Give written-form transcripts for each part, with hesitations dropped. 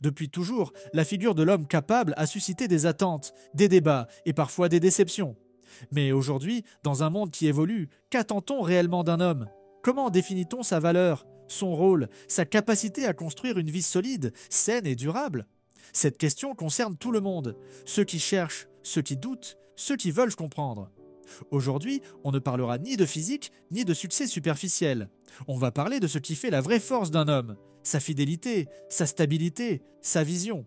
Depuis toujours, la figure de l'homme capable a suscité des attentes, des débats et parfois des déceptions. Mais aujourd'hui, dans un monde qui évolue, qu'attend-on réellement d'un homme? Comment définit-on sa valeur, son rôle, sa capacité à construire une vie solide, saine et durable? Cette question concerne tout le monde, ceux qui cherchent, ceux qui doutent, ceux qui veulent comprendre. Aujourd'hui, on ne parlera ni de physique, ni de succès superficiel. On va parler de ce qui fait la vraie force d'un homme, sa fidélité, sa stabilité, sa vision.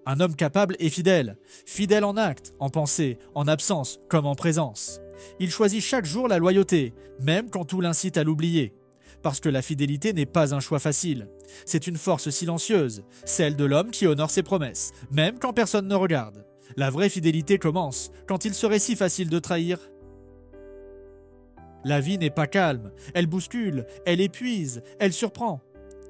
Un homme capable est fidèle, fidèle en acte, en pensée, en absence comme en présence. Il choisit chaque jour la loyauté, même quand tout l'incite à l'oublier. Parce que la fidélité n'est pas un choix facile. C'est une force silencieuse, celle de l'homme qui honore ses promesses, même quand personne ne regarde. La vraie fidélité commence quand il serait si facile de trahir. La vie n'est pas calme, elle bouscule, elle épuise, elle surprend.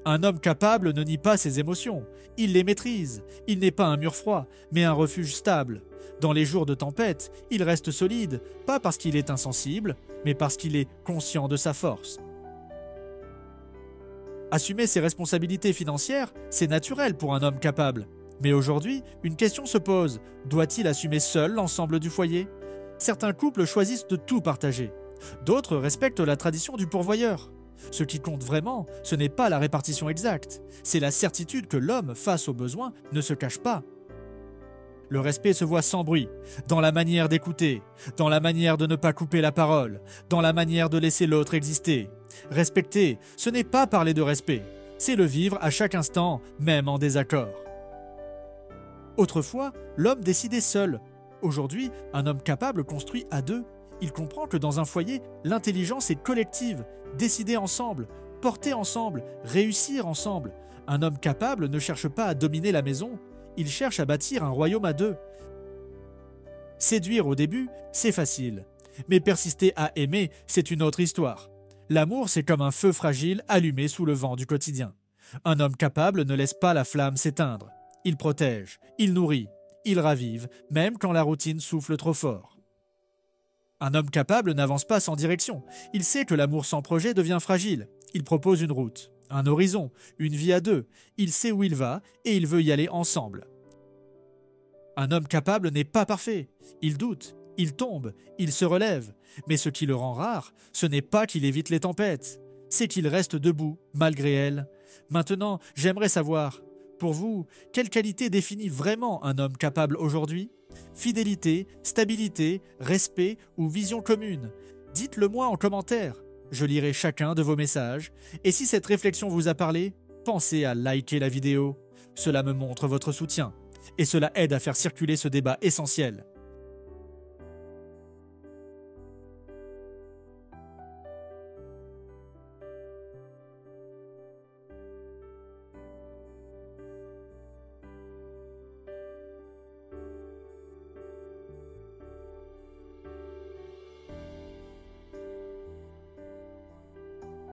Un homme capable ne nie pas ses émotions, il les maîtrise. Il n'est pas un mur froid, mais un refuge stable. Dans les jours de tempête, il reste solide, pas parce qu'il est insensible, mais parce qu'il est conscient de sa force. Assumer ses responsabilités financières, c'est naturel pour un homme capable. Mais aujourd'hui, une question se pose. Doit-il assumer seul l'ensemble du foyer? Certains couples choisissent de tout partager. D'autres respectent la tradition du pourvoyeur. Ce qui compte vraiment, ce n'est pas la répartition exacte, c'est la certitude que l'homme, face aux besoins, ne se cache pas. Le respect se voit sans bruit, dans la manière d'écouter, dans la manière de ne pas couper la parole, dans la manière de laisser l'autre exister. Respecter, ce n'est pas parler de respect, c'est le vivre à chaque instant, même en désaccord. Autrefois, l'homme décidait seul. Aujourd'hui, un homme capable construit à deux. Il comprend que dans un foyer, l'intelligence est collective, décider ensemble, porter ensemble, réussir ensemble. Un homme capable ne cherche pas à dominer la maison, il cherche à bâtir un royaume à deux. Séduire au début, c'est facile. Mais persister à aimer, c'est une autre histoire. L'amour, c'est comme un feu fragile allumé sous le vent du quotidien. Un homme capable ne laisse pas la flamme s'éteindre. Il protège, il nourrit, il ravive, même quand la routine souffle trop fort. Un homme capable n'avance pas sans direction. Il sait que l'amour sans projet devient fragile. Il propose une route, un horizon, une vie à deux. Il sait où il va et il veut y aller ensemble. Un homme capable n'est pas parfait. Il doute, il tombe, il se relève. Mais ce qui le rend rare, ce n'est pas qu'il évite les tempêtes, c'est qu'il reste debout, malgré elles. Maintenant, j'aimerais savoir, pour vous, quelle qualité définit vraiment un homme capable aujourd'hui? Fidélité, stabilité, respect ou vision commune? Dites-le moi en commentaire. Je lirai chacun de vos messages. Et si cette réflexion vous a parlé, pensez à liker la vidéo. Cela me montre votre soutien. Et cela aide à faire circuler ce débat essentiel.